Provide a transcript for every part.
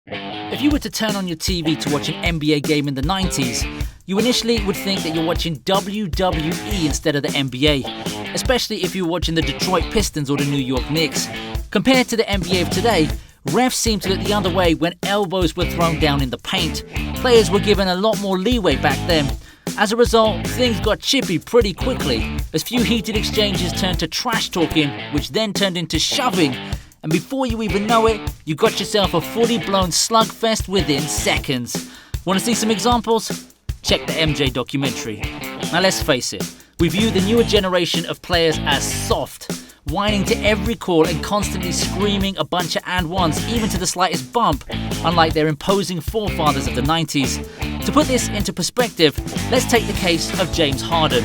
If you were to turn on your TV to watch an NBA game in the 90s, you initially would think that you're watching WWE instead of the NBA, especially if you're watching the Detroit Pistons or the New York Knicks. Compared to the NBA of today, refs seem to look the other way when elbows were thrown down in the paint. Players were given a lot more leeway back then. As a result, things got chippy pretty quickly, as few heated exchanges turned to trash talking, which then turned into shoving. And before you even know it, you got yourself a fully blown slugfest within seconds. Want to see some examples? Check the MJ documentary. Now let's face it, we view the newer generation of players as soft, whining to every call and constantly screaming a bunch of and ones, even to the slightest bump, unlike their imposing forefathers of the 90s. To put this into perspective, let's take the case of James Harden.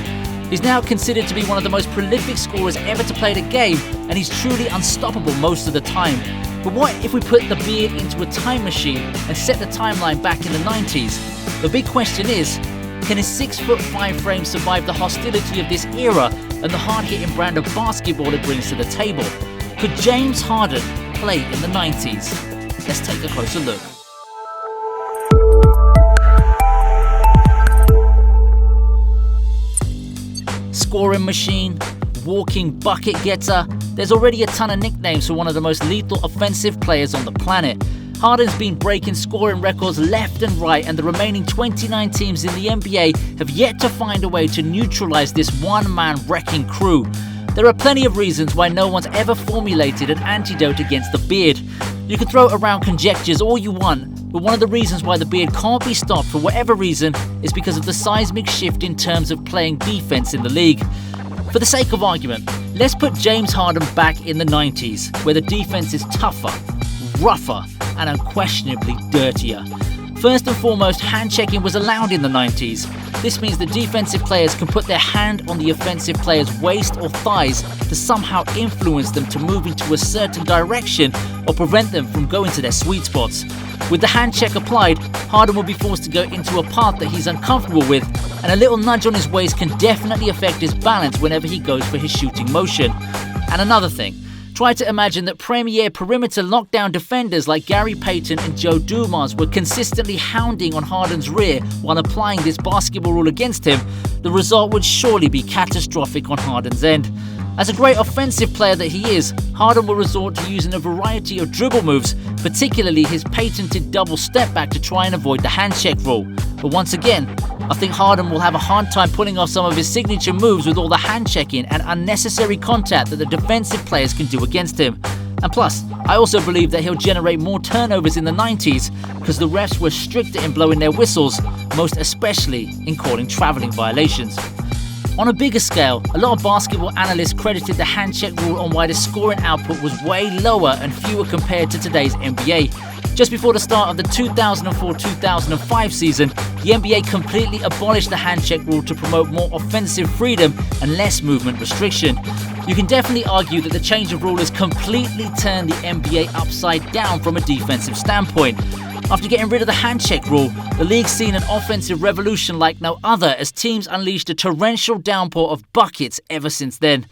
He's now considered to be one of the most prolific scorers ever to play the game, and he's truly unstoppable most of the time. But what if we put the beard into a time machine and set the timeline back in the 90s? The big question is, can his 6'5" frame survive the hostility of this era and the hard-hitting brand of basketball it brings to the table? Could James Harden play in the 90s? Let's take a closer look. Scoring machine, walking bucket getter. There's already a ton of nicknames for one of the most lethal offensive players on the planet. Harden's been breaking scoring records left and right, and the remaining 29 teams in the NBA have yet to find a way to neutralize this one-man wrecking crew. There are plenty of reasons why no one's ever formulated an antidote against the beard. You can throw around conjectures all you want, but one of the reasons why the beard can't be stopped for whatever reason is because of the seismic shift in terms of playing defense in the league. For the sake of argument, let's put James Harden back in the 90s, where the defense is tougher, rougher, and unquestionably dirtier. First and foremost, hand-checking was allowed in the 90s. This means the defensive players can put their hand on the offensive player's waist or thighs to somehow influence them to move into a certain direction or prevent them from going to their sweet spots. With the hand check applied, Harden will be forced to go into a path that he's uncomfortable with, and a little nudge on his waist can definitely affect his balance whenever he goes for his shooting motion. And another thing, try to imagine that premier perimeter lockdown defenders like Gary Payton and Joe Dumars were consistently hounding on Harden's rear while applying this basketball rule against him. The result would surely be catastrophic on Harden's end. As a great offensive player that he is, Harden will resort to using a variety of dribble moves, particularly his patented double step back to try and avoid the hand check rule. But once again, I think Harden will have a hard time pulling off some of his signature moves with all the hand checking and unnecessary contact that the defensive players can do against him. And plus, I also believe that he'll generate more turnovers in the 90s because the refs were stricter in blowing their whistles, most especially in calling traveling violations. On a bigger scale, a lot of basketball analysts credited the hand check rule on why the scoring output was way lower and fewer compared to today's NBA. Just before the start of the 2004-2005 season, the NBA completely abolished the hand check rule to promote more offensive freedom and less movement restriction. You can definitely argue that the change of rule has completely turned the NBA upside down from a defensive standpoint. After getting rid of the hand check rule, the league's seen an offensive revolution like no other as teams unleashed a torrential downpour of buckets ever since then.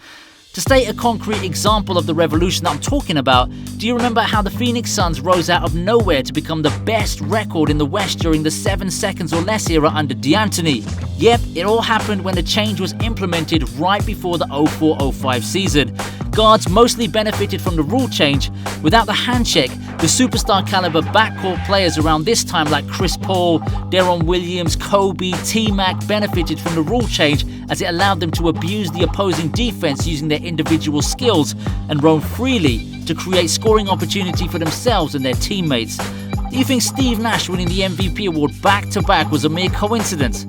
To state a concrete example of the revolution that I'm talking about, do you remember how the Phoenix Suns rose out of nowhere to become the best record in the West during the 7 seconds or less era under D'Antoni? Yep, it all happened when the change was implemented right before the 04-05 season. Guards mostly benefited from the rule change. Without the hand check, the superstar caliber backcourt players around this time like Chris Paul, Deron Williams, Kobe, T-Mac benefited from the rule change as it allowed them to abuse the opposing defense using their individual skills and roam freely to create scoring opportunity for themselves and their teammates. Do you think Steve Nash winning the MVP award back-to-back was a mere coincidence?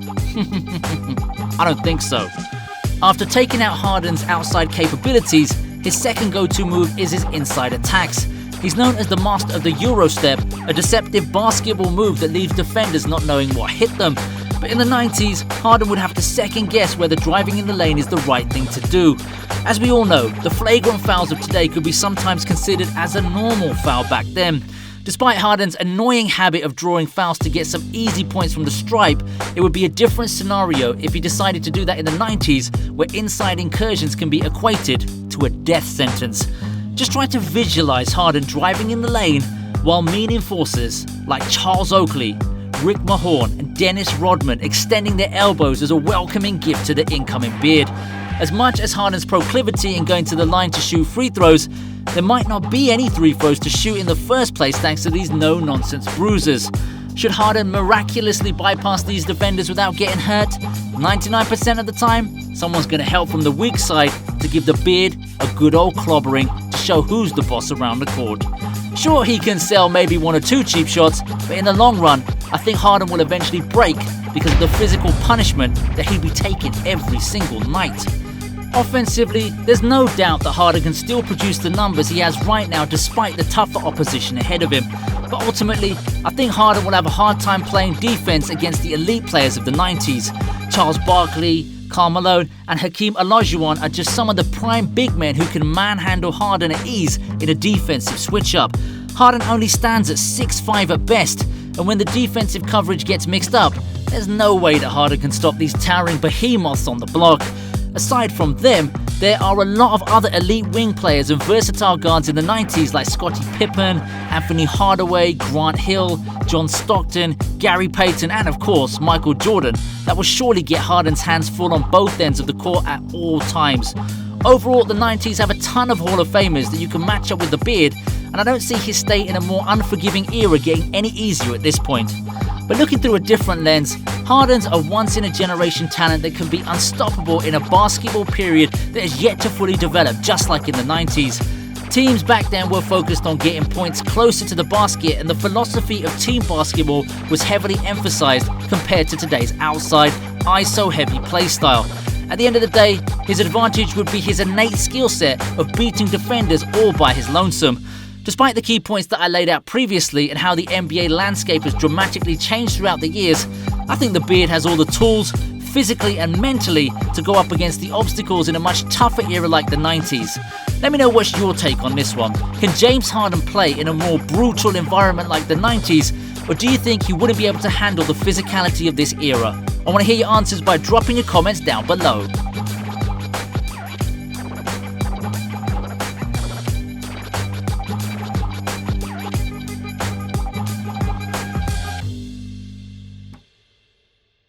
I don't think so. After taking out Harden's outside capabilities, his second go-to move is his inside attacks. He's known as the master of the Eurostep, a deceptive basketball move that leaves defenders not knowing what hit them. But in the 90s, Harden would have to second guess whether driving in the lane is the right thing to do. As we all know, the flagrant fouls of today could be sometimes considered as a normal foul back then. Despite Harden's annoying habit of drawing fouls to get some easy points from the stripe, it would be a different scenario if he decided to do that in the 90s, where inside incursions can be equated to a death sentence. Just try to visualize Harden driving in the lane, while mean enforcers like Charles Oakley, Rick Mahorn and Dennis Rodman extending their elbows as a welcoming gift to the incoming beard. As much as Harden's proclivity in going to the line to shoot free throws, there might not be any free throws to shoot in the first place thanks to these no-nonsense bruisers. Should Harden miraculously bypass these defenders without getting hurt? 99% of the time, someone's going to help from the weak side to give the beard a good old clobbering to show who's the boss around the court. Sure, he can sell maybe one or two cheap shots, but in the long run, I think Harden will eventually break because of the physical punishment that he'd be taking every single night. Offensively, there's no doubt that Harden can still produce the numbers he has right now despite the tougher opposition ahead of him. But ultimately, I think Harden will have a hard time playing defense against the elite players of the 90s. Charles Barkley, Karl Malone and Hakeem Olajuwon are just some of the prime big men who can manhandle Harden at ease in a defensive switch-up. Harden only stands at 6'5" at best, and when the defensive coverage gets mixed up, there's no way that Harden can stop these towering behemoths on the block. Aside from them, there are a lot of other elite wing players and versatile guards in the 90s like Scottie Pippen, Anthony Hardaway, Grant Hill, John Stockton, Gary Payton and of course Michael Jordan that will surely get Harden's hands full on both ends of the court at all times. Overall, the 90s have a ton of Hall of Famers that you can match up with the beard, and I don't see his stay in a more unforgiving era getting any easier at this point. But looking through a different lens, Harden's a once-in-a-generation talent that can be unstoppable in a basketball period that is yet to fully develop, just like in the 90s. Teams back then were focused on getting points closer to the basket, and the philosophy of team basketball was heavily emphasized compared to today's outside, ISO-heavy play style. At the end of the day, his advantage would be his innate skill set of beating defenders all by his lonesome. Despite the key points that I laid out previously and how the NBA landscape has dramatically changed throughout the years, I think the beard has all the tools, physically and mentally, to go up against the obstacles in a much tougher era like the 90s. Let me know what's your take on this one. Can James Harden play in a more brutal environment like the 90s, or do you think he wouldn't be able to handle the physicality of this era? I want to hear your answers by dropping your comments down below.